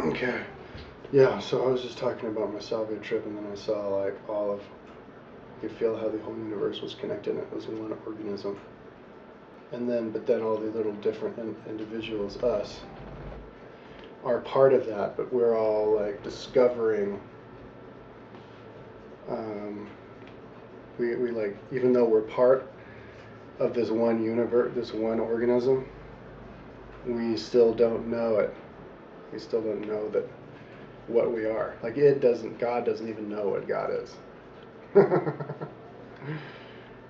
Okay. Yeah, so I was just talking about my salvia trip, and then I saw like all of, you feel how the whole universe was connected, and it was one organism. And then, but then all the little different individuals, us, are part of that, but we're all like discovering, we like, even though we're part of this one universe, this one organism, we still don't know it. We still don't know that what we are. Like God doesn't even know what God is.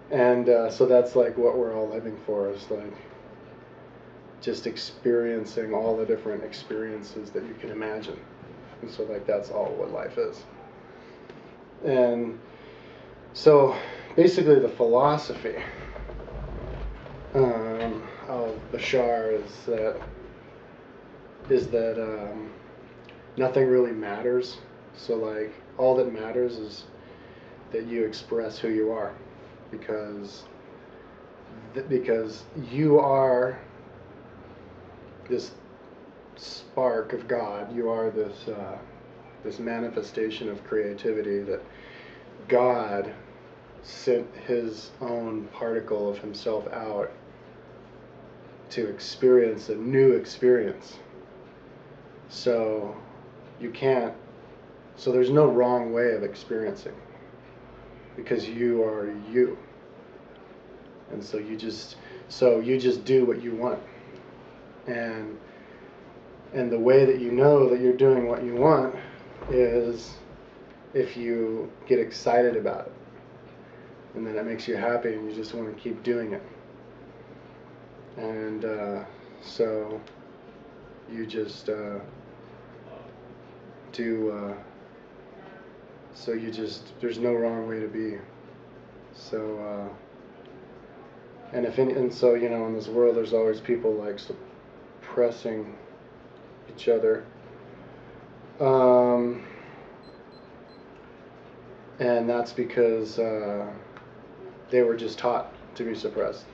And so that's like what we're all living for, is like just experiencing all the different experiences that you can imagine. And so like that's all what life is. And so basically the philosophy of Bashar is that nothing really matters. So like all that matters is that you express who you are, because you are this spark of God. You are this manifestation of creativity that God sent his own particle of himself out to experience a new experience. So there's no wrong way of experiencing, because you are you. And so you just do what you want. And the way that you know that you're doing what you want is if you get excited about it. And then it makes you happy and you just want to keep doing it. And so you just there's no wrong way to be. So and so in this world there's always people like suppressing each other, and that's because they were just taught to be suppressed,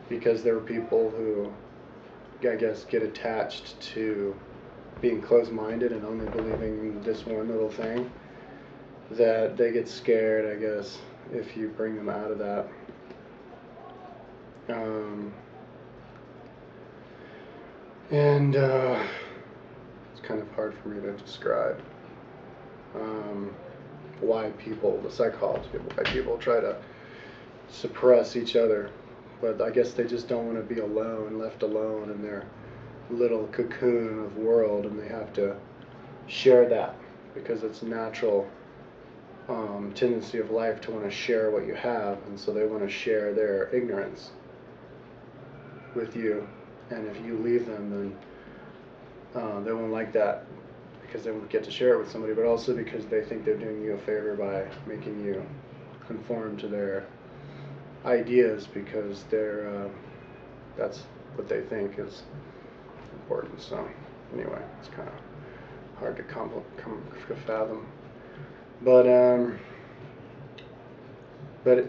because there were people who, I guess, get attached to being closed-minded and only believing this one little thing, that they get scared, I guess, if you bring them out of that. And it's kind of hard for me to describe why the psychology of why people try to suppress each other. But I guess they just don't want to be alone, left alone in their little cocoon of world, and they have to share that, because it's natural tendency of life to want to share what you have, and so they want to share their ignorance with you. And if you leave them, then they won't like that, because they won't get to share it with somebody, but also because they think they're doing you a favor by making you conform to their ideas, because that's what they think is important. So anyway, it's kind of hard to fathom. But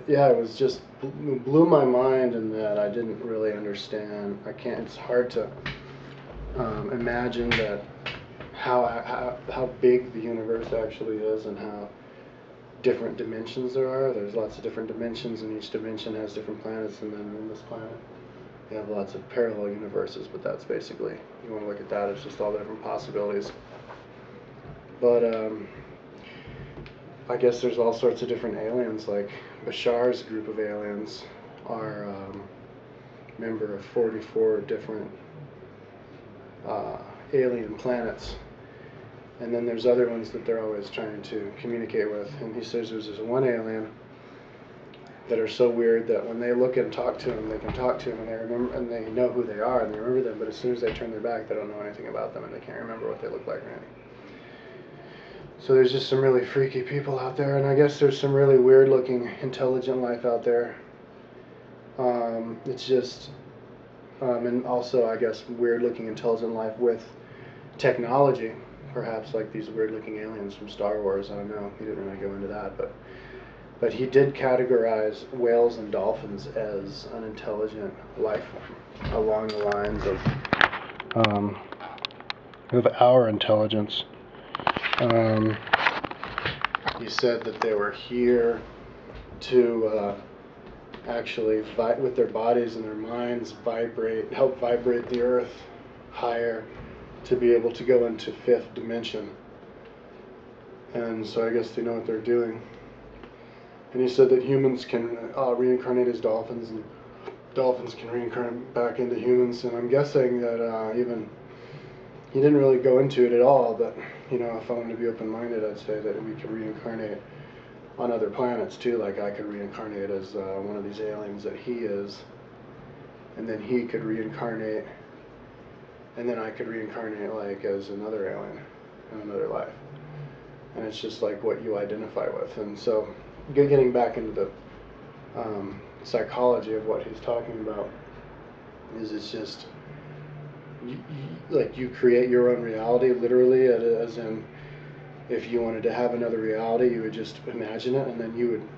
yeah, it was just blew my mind in that I didn't really understand. It's hard to imagine that how big the universe actually is, and how different dimensions there are. There's lots of different dimensions, and each dimension has different planets, and then in this planet you have lots of parallel universes, but that's basically, you want to look at that as just all the different possibilities. But I guess there's all sorts of different aliens. Like Bashar's group of aliens are a member of 44 different alien planets. And then there's other ones that they're always trying to communicate with. And he says there's this one alien that are so weird that when they look and talk to him, they can talk to him, and they remember, and they know who they are, and they remember them. But as soon as they turn their back, they don't know anything about them, and they can't remember what they look like or anything. So there's just some really freaky people out there, and I guess there's some really weird-looking, intelligent life out there. It's just, and also, I guess, weird-looking, intelligent life with technology. Perhaps like these weird-looking aliens from Star Wars. I don't know. He didn't really go into that, but he did categorize whales and dolphins as an intelligent life form, along the lines of of our intelligence. He said that they were here to actually fight with their bodies and their minds, help vibrate the earth higher to be able to go into fifth dimension. And so I guess they know what they're doing. And he said that humans can reincarnate as dolphins, and dolphins can reincarnate back into humans. And I'm guessing that even he didn't really go into it at all, but you know, if I wanted to be open-minded, I'd say that we could reincarnate on other planets too. Like I could reincarnate as one of these aliens that he is, and then he could reincarnate, and then I could reincarnate like as another alien in another life. And it's just like what you identify with. And so getting back into the psychology of what he's talking about is it's just like you create your own reality, literally, as in if you wanted to have another reality, you would just imagine it, and then you would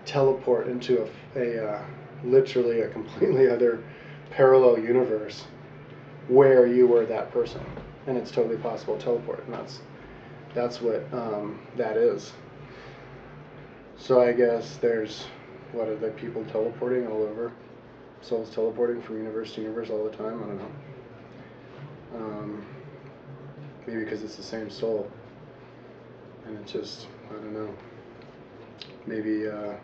teleport into a literally a completely other parallel universe where you were that person. And it's totally possible to teleport, and that's what that is. So I guess there's, what are the people teleporting all over? Souls teleporting from universe to universe all the time? I don't know. Maybe because it's the same soul. And it's just, I don't know. Maybe, they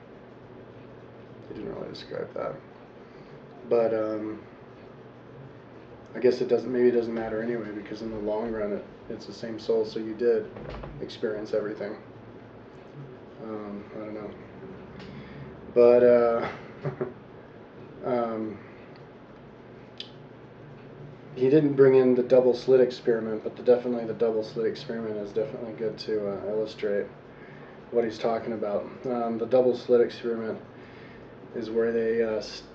didn't really describe that. But, I guess maybe it doesn't matter anyway, because in the long run, it's the same soul, so you did experience everything. I don't know. But, he didn't bring in the double slit experiment, but definitely the double slit experiment is definitely good to illustrate what he's talking about. The double slit experiment is where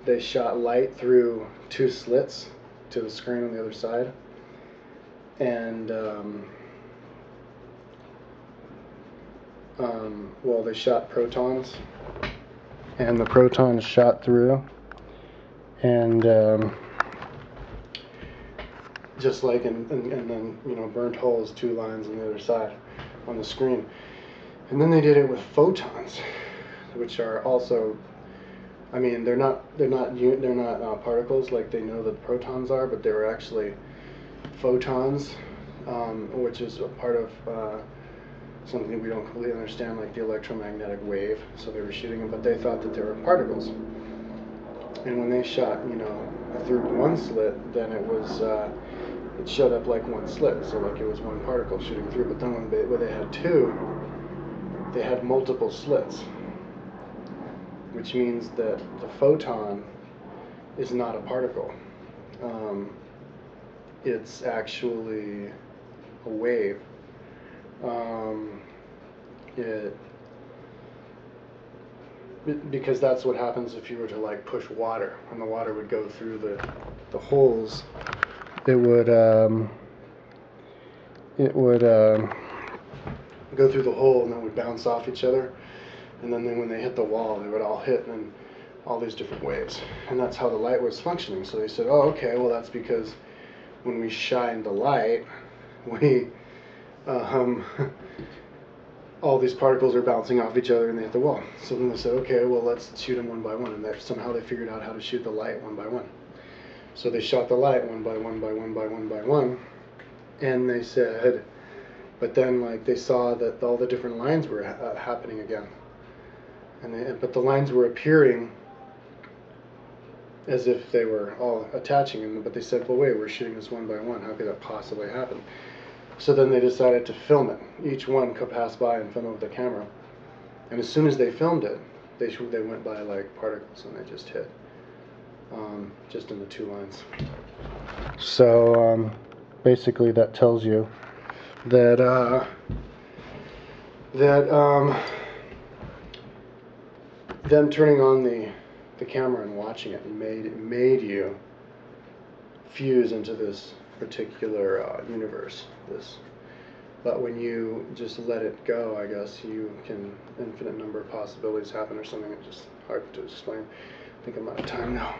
they shot light through two slits to the screen on the other side, and well, they shot protons, and the protons shot through, and just like and then, you know, burnt holes, two lines on the other side on the screen. And then they did it with photons, which are also, I mean, they're not particles like they know that protons are, but they were actually photons, which is a part of something we don't completely understand, like the electromagnetic wave. So they were shooting them, but they thought that they were particles. And when they shot, you know, through one slit, then it was it showed up like one slit, so like it was one particle shooting through. But then when they had two, they had multiple slits, which means that the photon is not a particle. It's actually a wave. Because that's what happens if you were to like push water, and the water would go through the holes. It would go through the hole, and then would bounce off each other, and then when they hit the wall, they would all hit in all these different waves, and that's how the light was functioning. So they said, oh, okay, well that's because when we shine the light, we all these particles are bouncing off each other and they hit the wall. So then they said, okay, well let's shoot them one by one, and somehow they figured out how to shoot the light one by one. So they shot the light one by one by one by one by one, and they said, but then like they saw that all the different lines were happening again, but the lines were appearing as if they were all attaching them. But they said, well wait, we're shooting this one by one. How could that possibly happen? So then they decided to film it. Each one could pass by and film it with the camera. And as soon as they filmed it, they went by like particles, and they just hit, just in the two lines. So basically, that tells you that them turning on the camera and watching it made you fuse into this particular universe. But when you just let it go, I guess infinite number of possibilities happen or something. It's just hard to explain. I think I'm out of time now.